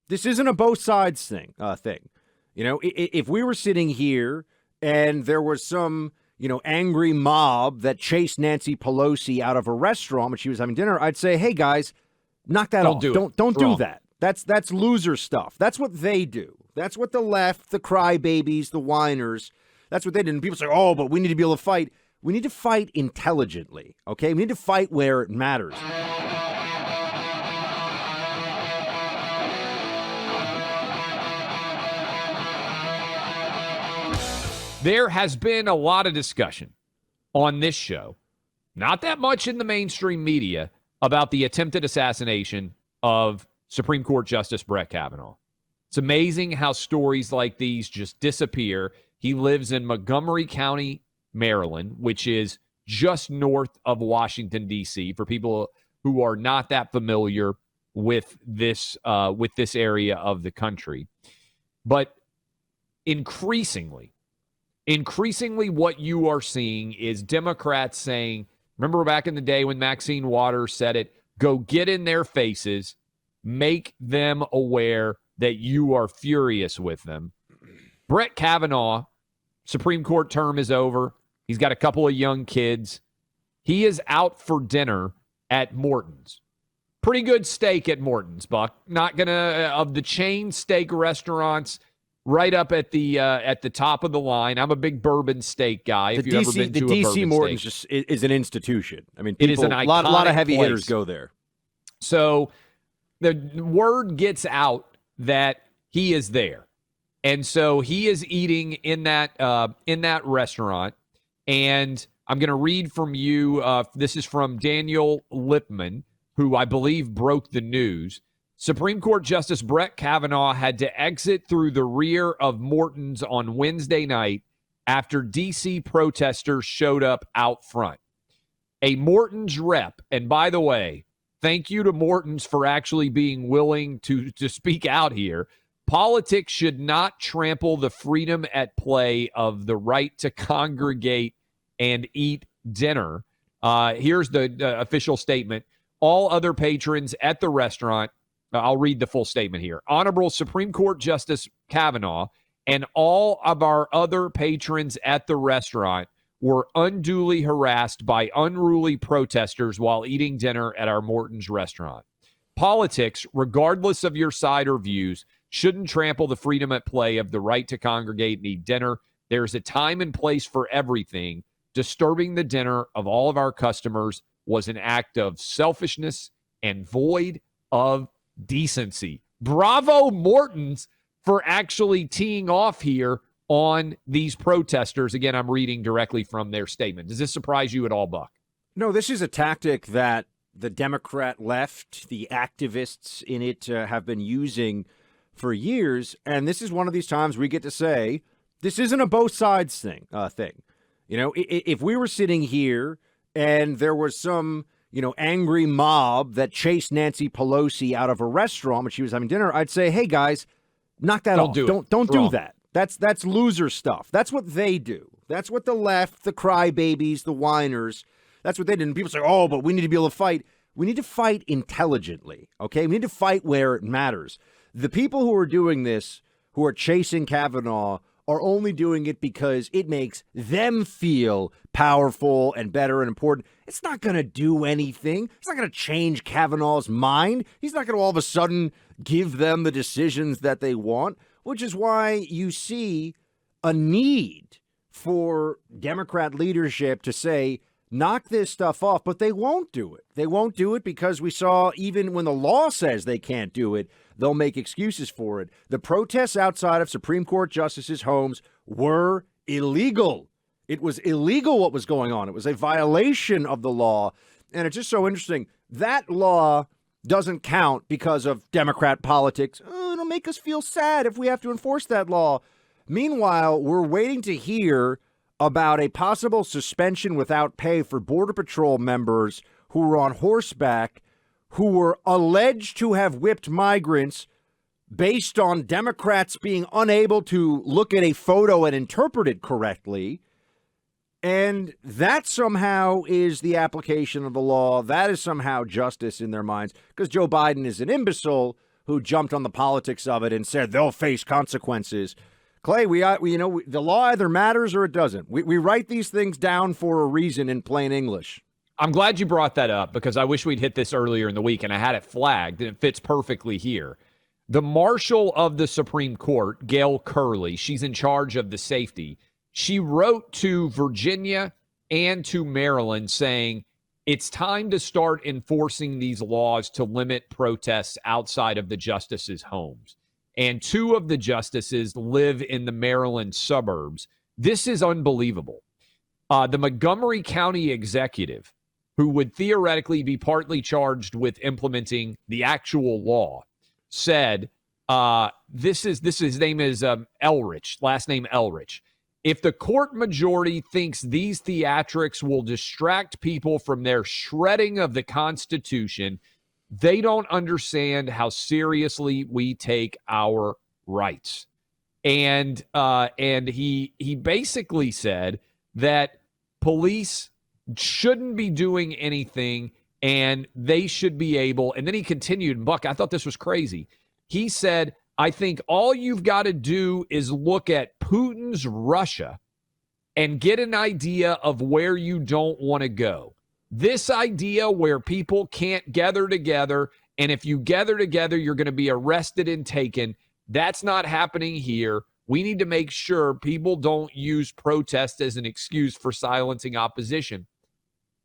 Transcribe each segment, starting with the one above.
This isn't a both sides thing. You know, if we were sitting here and there was some, angry mob that chased Nancy Pelosi out of a restaurant when she was having dinner, I'd say, hey guys, knock that off. Don't do that. That's loser stuff. That's what they do. That's what the left, the crybabies, the whiners, that's what they did. And people say, oh, but we need to be able to fight. We need to fight intelligently, okay? We need to fight where it matters. There has been a lot of discussion on this show, not that much in the mainstream media, about the attempted assassination of Supreme Court Justice Brett Kavanaugh. It's amazing how stories like these just disappear. He lives in Montgomery County, Maryland, which is just north of Washington, D.C., for people who are not that familiar with this area of the country. But increasingly, what you are seeing is Democrats saying, remember back in the day when Maxine Waters said it, go get in their faces, make them aware that you are furious with them. Brett Kavanaugh, Supreme Court term is over. He's got a couple of young kids. He is out for dinner at Morton's. Pretty good steak at Morton's, Buck. Not gonna, of the chain steak restaurants, right up at the top of the line. I'm a big bourbon steak guy. If you've ever been to a DC bourbon Morton's steak. just is an institution. I mean, it is an iconic a lot of heavy place. hitters go there. So the word gets out that he is there, and so he is eating in that restaurant. And I'm going to read from you. This is from Daniel Lipman, who I believe broke the news. Supreme Court Justice Brett Kavanaugh had to exit through the rear of Morton's on Wednesday night after D.C. protesters showed up out front. A Morton's rep, and by the way, thank you to Morton's for actually being willing to speak out here. Politics should not trample the freedom at play of the right to congregate and eat dinner. Here's the official statement. All other patrons at the restaurant, I'll read the full statement here. Honorable Supreme Court Justice Kavanaugh and all of our other patrons at the restaurant were unduly harassed by unruly protesters while eating dinner at our Morton's restaurant. Politics, regardless of your side or views, shouldn't trample the freedom at play of the right to congregate and eat dinner. There's a time and place for everything. Disturbing the dinner of all of our customers was an act of selfishness and void of decency. Bravo, Morton's, for actually teeing off here on these protesters. Again, I'm reading directly from their statement. Does this surprise you at all, Buck? No, this is a tactic that the Democrat left, the activists in it have been using for years. And this is one of these times we get to say, this isn't a both sides thing. You know, if we were sitting here and there was some, angry mob that chased Nancy Pelosi out of a restaurant when she was having dinner, I'd say, hey guys, knock that off. Don't do that. That's loser stuff. That's what they do. That's what the left, the crybabies, the whiners, that's what they did. And people say, oh, but we need to be able to fight. We need to fight intelligently, okay? We need to fight where it matters. The people who are doing this, who are chasing Kavanaugh, are only doing it because it makes them feel powerful and better and important. It's not going to do anything. It's not going to change Kavanaugh's mind. He's not going to all of a sudden give them the decisions that they want, which is why you see a need for Democrat leadership to say, knock this stuff off, but they won't do it. They won't do it because we saw even when the law says they can't do it, they'll make excuses for it. The protests outside of Supreme Court justices' homes were illegal. It was illegal what was going on. It was a violation of the law. And it's just so interesting. That law doesn't count because of Democrat politics. Oh, it'll make us feel sad if we have to enforce that law. Meanwhile, we're waiting to hear about a possible suspension without pay for Border Patrol members who were on horseback, who were alleged to have whipped migrants based on Democrats being unable to look at a photo and interpret it correctly. And that somehow is the application of the law. That is somehow justice in their minds, because Joe Biden is an imbecile who jumped on the politics of it and said they'll face consequences. Clay, the law either matters or it doesn't. We write these things down for a reason in plain English. I'm glad you brought that up because I wish we'd hit this earlier in the week, and I had it flagged, and it fits perfectly here. The Marshal of the Supreme Court, Gail Curley, she's in charge of the safety. She wrote to Virginia and to Maryland saying it's time to start enforcing these laws to limit protests outside of the justices' homes. And 2 of the justices live in the Maryland suburbs. This is unbelievable. The Montgomery County executive, who would theoretically be partly charged with implementing the actual law, said, his name is Elrich, last name Elrich. If the court majority thinks these theatrics will distract people from their shredding of the Constitution, they don't understand how seriously we take our rights. And he basically said that police shouldn't be doing anything and they should be able. And then he continued, Buck, I thought this was crazy. He said, I think all you've got to do is look at Putin's Russia and get an idea of where you don't want to go. This idea where people can't gather together, and if you gather together, you're going to be arrested and taken. That's not happening here. We need to make sure people don't use protest as an excuse for silencing opposition.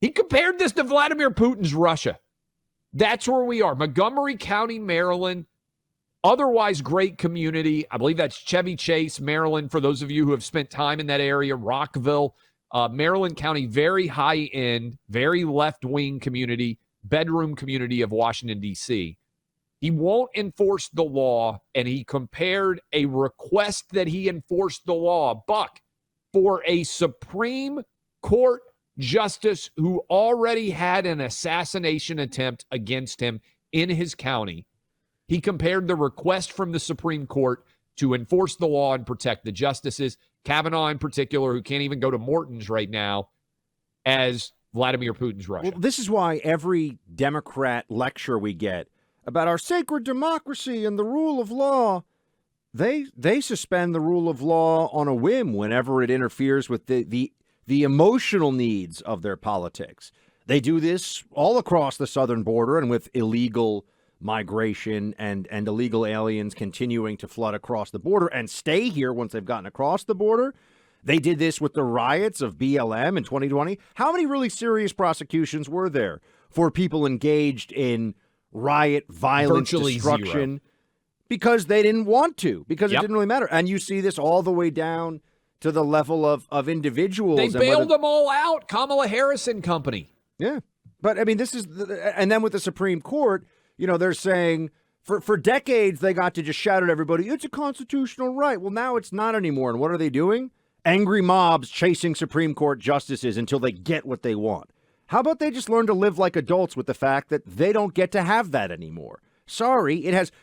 He compared this to Vladimir Putin's Russia. That's where we are. Montgomery County, Maryland, otherwise great community. I believe that's Chevy Chase, Maryland, for those of you who have spent time in that area, Rockville, Maryland County, very high-end, very left-wing community, bedroom community of Washington, D.C. He won't enforce the law, and he compared a request that he enforced the law, Buck, for a Supreme Court justice who already had an assassination attempt against him in his county. He compared the request from the Supreme Court to enforce the law and protect the justices, Kavanaugh in particular, who can't even go to Morton's right now, as Vladimir Putin's Russia. Well, this is why every Democrat lecture we get about our sacred democracy and the rule of law, they suspend the rule of law on a whim whenever it interferes with the emotional needs of their politics. They do this all across the southern border and with illegal migration and illegal aliens continuing to flood across the border and stay here once they've gotten across the border. They did this with the riots of BLM in 2020. How many really serious prosecutions were there for people engaged in riot, violence, Virtually destruction? zero. Because they didn't want to, because Yep. it didn't really matter. And you see this all the way down to the level of individuals. They and bailed them all out. Kamala Harris and company. Yeah. But, I mean, this is and then with the Supreme Court, you know, they're saying for decades they got to just shout at everybody, it's a constitutional right. Well, now it's not anymore. And what are they doing? Angry mobs chasing Supreme Court justices until they get what they want. How about they just learn to live like adults with the fact that they don't get to have that anymore? Sorry,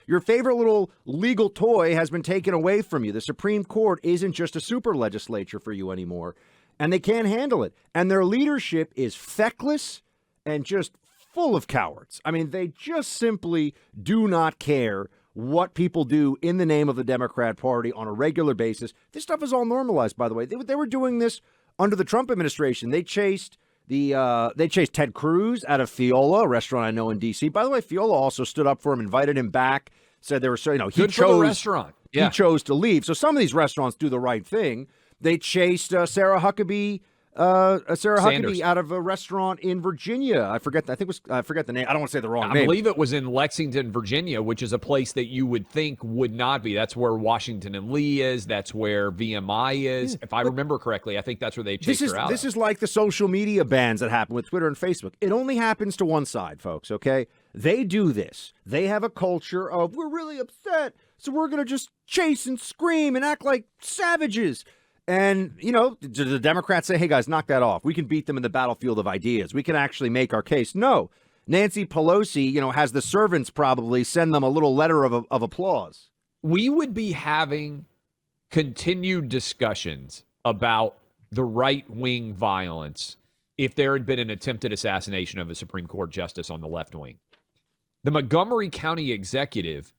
your favorite little legal toy has been taken away from you. The Supreme Court isn't just a super legislature for you anymore, and they can't handle it. And their leadership is feckless and just full of cowards. I mean, they just simply do not care what people do in the name of the Democrat Party on a regular basis. This stuff is all normalized, by the way. They were doing this under the Trump administration. They chased Ted Cruz out of Fiola, a restaurant I know in D.C. By the way, Fiola also stood up for him, invited him back, said they were so, he Good chose for the restaurant. Yeah. He chose to leave. So some of these restaurants do the right thing. They chased Sarah Huckabee out of a restaurant in Virginia. I forget the name. I don't want to say the wrong name. I believe it was in Lexington, Virginia, which is a place that you would think would not be. That's where Washington and Lee is. That's where VMI is. If I remember correctly, I think that's where they chased her out. This is like the social media bans that happen with Twitter and Facebook. It only happens to one side, folks, okay? They do this. They have a culture of, we're really upset, so we're going to just chase and scream and act like savages. And, the Democrats say, hey, guys, knock that off. We can beat them in the battlefield of ideas. We can actually make our case. No. Nancy Pelosi, has the servants probably send them a little letter of applause. We would be having continued discussions about the right-wing violence if there had been an attempted assassination of a Supreme Court justice on the left wing. The Montgomery County executive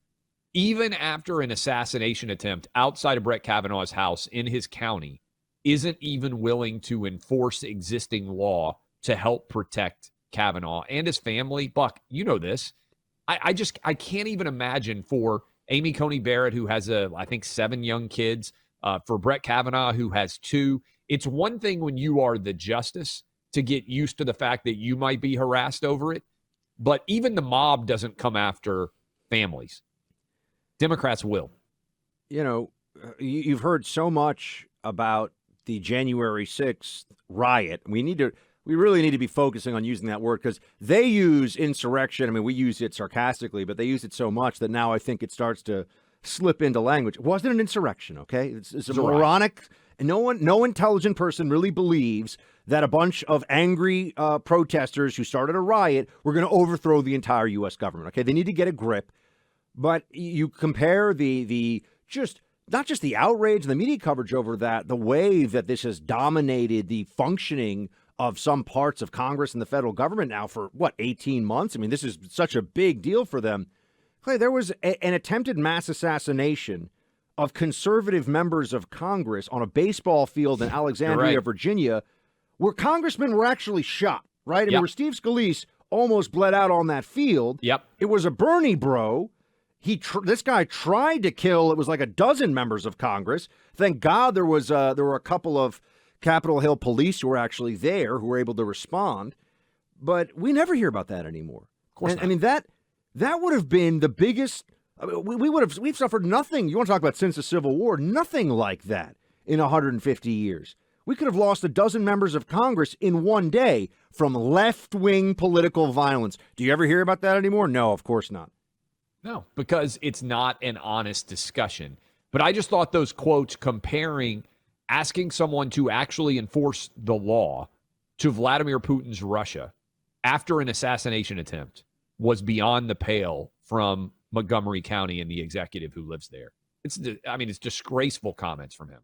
even after an assassination attempt outside of Brett Kavanaugh's house in his county, isn't even willing to enforce existing law to help protect Kavanaugh and his family. Buck, you know this. I can't even imagine for Amy Coney Barrett, who has I think 7 young kids, for Brett Kavanaugh, who has 2. It's one thing when you are the justice to get used to the fact that you might be harassed over it, but even the mob doesn't come after families. Democrats will. You know, you've heard so much about the January 6th riot. We really need to be focusing on using that word, because they use insurrection. I mean, we use it sarcastically, but they use it so much that now I think it starts to slip into language. It wasn't an insurrection, okay? It's a moronic, and no intelligent person really believes that a bunch of angry protesters who started a riot were going to overthrow the entire U.S. government, okay? They need to get a grip. But you compare the just not just the outrage and the media coverage over that, the way that this has dominated the functioning of some parts of Congress and the federal government now for, 18 months? I mean, this is such a big deal for them. Clay, there was an attempted mass assassination of conservative members of Congress on a baseball field in Alexandria, Virginia, where congressmen were actually shot, right? I mean, where Steve Scalise almost bled out on that field. Yep. It was a Bernie bro. This guy tried to kill, it was like a dozen members of Congress. Thank God there were a couple of Capitol Hill police who were actually there who were able to respond. But we never hear about that anymore. Of course not. I mean, that would have been the biggest. I mean, we've suffered nothing. You want to talk about since the Civil War? Nothing like that in 150 years. We could have lost a dozen members of Congress in one day from left-wing political violence. Do you ever hear about that anymore? No, of course not. No, because it's not an honest discussion. But I just thought those quotes comparing asking someone to actually enforce the law to Vladimir Putin's Russia after an assassination attempt was beyond the pale from Montgomery County and the executive who lives there. It's disgraceful comments from him.